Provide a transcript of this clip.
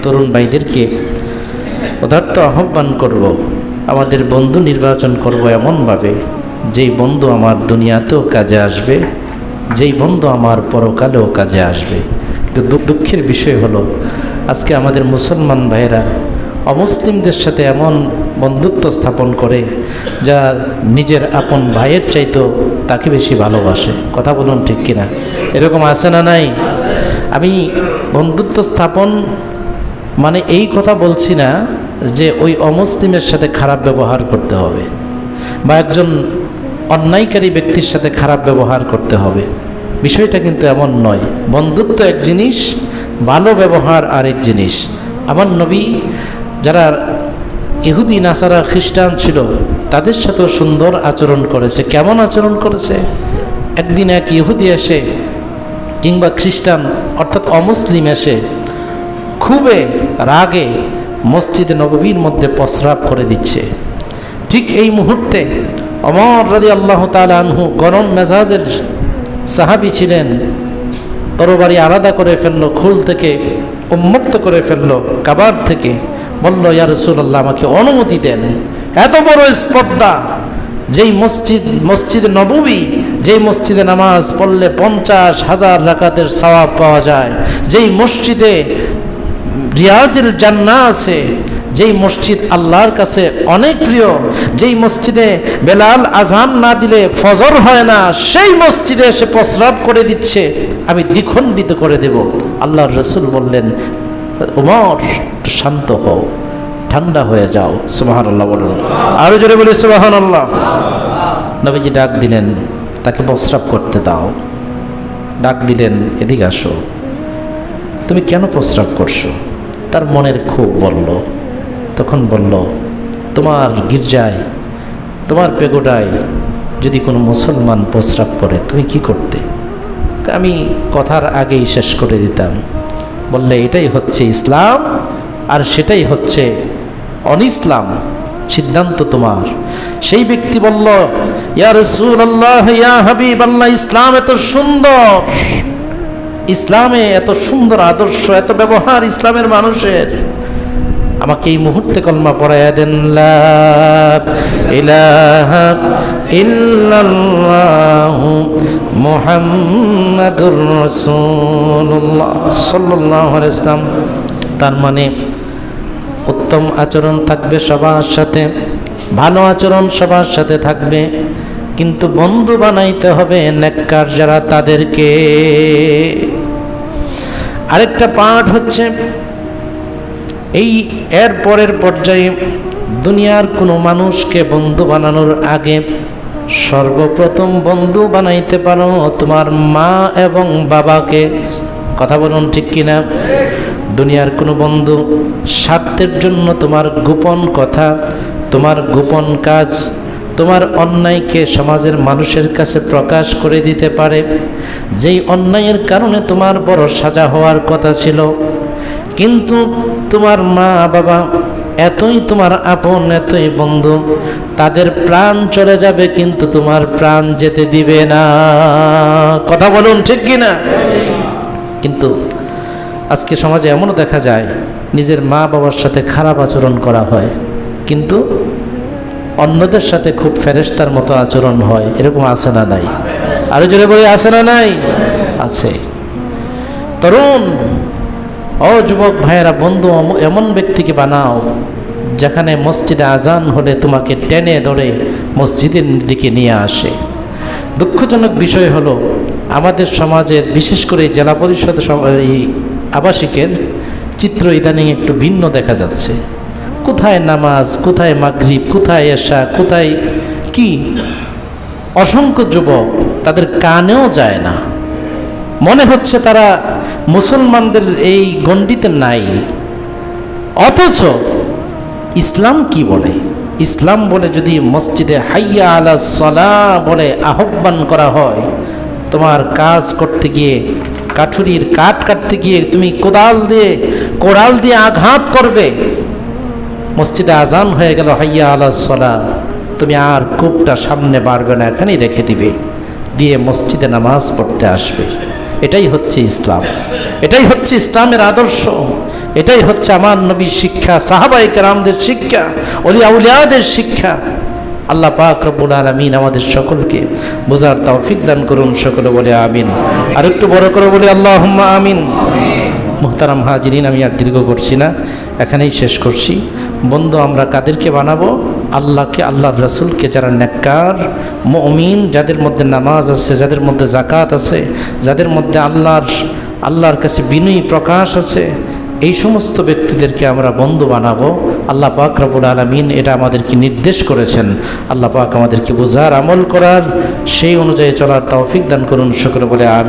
তরুণ ভাইদেরকে উদাত্ত আহ্বান করব, আমাদের বন্ধু নির্বাচন করব এমনভাবে যেই বন্ধু আমার দুনিয়াতেও কাজে আসবে, যেই বন্ধু আমার পরকালেও কাজে আসবে। কিন্তু দুঃখের বিষয় হলো আজকে আমাদের মুসলমান ভাইয়েরা অমুসলিমদের সাথে এমন বন্ধুত্ব স্থাপন করে যা নিজের আপন ভাইয়ের চাইতেও তাকে বেশি ভালোবাসে। কথা বলুন ঠিক কিনা? এরকম আছে না নাই? আমি বন্ধুত্ব স্থাপন মানে এই কথা বলছি না যে ওই অমুসলিমের সাথে খারাপ ব্যবহার করতে হবে বা একজন অন্যায়কারী ব্যক্তির সাথে খারাপ ব্যবহার করতে হবে, বিষয়টা কিন্তু এমন নয়। বন্ধুত্ব এক জিনিস, ভালো ব্যবহার আরেক জিনিস। আমার নবী যারা ইহুদি নাসারা খ্রিস্টান ছিল তাদের সাথেও সুন্দর আচরণ করেছে। কেমন আচরণ করেছে? একদিন এক ইহুদি এসে কিংবা খ্রিস্টান অর্থাৎ অমুসলিম এসে খুবই রাগে মসজিদে নববীর মধ্যে প্রস্রাব করে দিচ্ছে। ঠিক এই মুহূর্তে ওমর রাদিয়াল্লাহু তাআলা আনহু গরম মেজাজের সাহাবী ছিলেন, তরবারি আলাদা করে ফেললো, খুল থেকে উন্মুক্ত করে ফেললো, কাবার থেকে বলল, ইয়া রাসূলুল্লাহ আমাকে অনুমতি দেন। এত বড় স্পর্ধা, যেই মসজিদ নববী, যেই মসজিদে নামাজ পড়লে 50,000 রাকাতের সওয়াব পাওয়া যায়, যেই মসজিদে রিয়াজুল জান্নাহ আছে, যেই মসজিদ আল্লাহর কাছে অনেক প্রিয়, যেই মসজিদে বেলাল আজান না দিলে ফজর হয় না, সেই মসজিদে এসে প্রস্রাব করে দিচ্ছে, আমি দ্বিখণ্ডিত করে দেব। আল্লাহর রাসূল বললেন, ওমর শান্ত হও, ঠান্ডা হয়ে যাও। সুবহানাল্লাহ বলুন, আরো জোরে বলি সুবহানাল্লাহ। নবীজি ডাক দিলেন, তাকে প্রস্রাব করতে দাও। ডাক দিলেন, এদিকে আসো, তুমি কেন প্রস্রাব করছো? তার মনের ক্ষোভ বলল। তখন বলল, তোমার গির্জায়, তোমার পেগোডায় যদি কোনো মুসলমান প্রস্রাব করে তুমি কি করতে? আমি কথার আগেই শেষ করে দিতাম। বললে, এটাই হচ্ছে ইসলাম আর সেটাই হচ্ছে অনিসলাম, সিদ্ধান্ত তোমার। সেই ব্যক্তি বলল, ইয়া রাসূলুল্লাহ, ইয়া হাবিবাল্লাহ, ইসলাম এত সুন্দর, ইসলামে এত সুন্দর আদর্শ, এত ব্যবহার ইসলামের মানুষের, আমাকে এই মুহূর্তে কলমা পড়াইয়া দেন, লা ইলাহা ইল্লাল্লাহু মুহাম্মাদুর রাসূলুল্লাহ সাল্লাল্লাহু আলাইহি ওয়াসাল্লাম। তার মানে উত্তম আচরণ থাকবে সবার সাথে, ভালো আচরণ সবার সাথে থাকবে, কিন্তু বন্ধু বানাইতে হবে নেককার যারা, তাদেরকে। আরেকটা পাঠ হচ্ছে এই এর পরের পর্যায়ে দুনিয়ার কোনো মানুষকে বন্ধু বানানোর আগে সর্বপ্রথম বন্ধু বানাইতে পারো তোমার মা এবং বাবাকে। কথা বলুন ঠিক কিনা? দুনিয়ার কোনো বন্ধু স্বার্থের জন্য তোমার গোপন কথা, তোমার গোপন কাজ, তোমার অন্যায়কে সমাজের মানুষের কাছে প্রকাশ করে দিতে পারে। যেই অন্যায়ের কারণে তোমার বড় সাজা হওয়ার কথা ছিল, কিন্তু তোমার মা বাবা এতই তোমার আপন, এতই বন্ধু, তাদের প্রাণ চলে যাবে কিন্তু তোমার প্রাণ যেতে দিবে না। কথা বলুন ঠিক কিনা? কিন্তু আজকে সমাজে এমনও দেখা যায় নিজের মা বাবার সাথে খারাপ আচরণ করা হয়, কিন্তু অন্যদের সাথে খুব ফেরেশতার মতো আচরণ হয়। এরকম আছে না নাই? আরো জোরে বলি, আছে না নাই? আছে। তরুণ ও যুবক ভাইয়েরা, বন্ধু এমন ব্যক্তিকে বানাও যেখানে মসজিদে আজান হলে তোমাকে টেনে ধরে মসজিদের দিকে নিয়ে আসে। দুঃখজনক বিষয় হলো আমাদের সমাজের, বিশেষ করে জেলা পরিষদ আবাসিকের চিত্র ইদানিং একটু ভিন্ন দেখা যাচ্ছে। কোথায় নামাজ, কোথায় মাগরিব, কোথায় এশা, কোথায় কি, অসংখ্য যুবক তাদের কানেও যায় না। মনে হচ্ছে তারা মুসলমানদের এই গণ্ডিতে নাই। অথচ ইসলাম কি বলে? ইসলাম বলে যদি মসজিদে হাইয়া আলা সালাহ বলে আহ্বান করা হয়, তোমার কাজ করতে গিয়ে, কাঠুরির কাঠ কাটতে গিয়ে তুমি কোড়াল দিয়ে আঘাত করবে, মসজিদে আজান হয়ে গেল হাইয়া আলা সালাহ, তুমি আর কূপটা সামনে বাড়বে না, এখানেই রেখে দিবে, দিয়ে মসজিদে নামাজ পড়তে আসবে। এটাই হচ্ছে ইসলাম। এটাই হচ্ছে ইসলামের আদর্শ, এটাই হচ্ছে আমার নবীর শিক্ষা, সাহাবায়ে কেরামদের শিক্ষা, ওলিয়া উলিয়াদের শিক্ষা। আল্লাহ পাক রব্বুল আলামিন আমাদের সকলকে বোঝার তৌফিক দান করুন। সকলে বলে আমিন। আর একটু বড় করে বলি আল্লাহুম্মা আমিন। মুহতারাম হাজিরিন, আমি আর দীর্ঘ করছি না, এখানেই শেষ করছি। বন্ধু আমরা কাদেরকে বানাবো? আল্লাহকে, আল্লাহর রাসূলকে, যারা নেককার মুমিন, যাদের মধ্যে নামাজ আছে, যাদের মধ্যে যাকাত আছে, যাদের মধ্যে আল্লাহর কাছে বিনয়ী প্রকাশ আছে, এই সমস্ত ব্যক্তিদেরকে আমরা বন্ধু বানাবো। আল্লাহ পাক রব্বুল আলামিন এটা আমাদেরকে নির্দেশ করেছেন। আল্লাহ পাক আমাদেরকে বোঝার, আমল করার, সেই অনুযায়ী চলার তৌফিক দান করুন। সকলে বলে আমিন।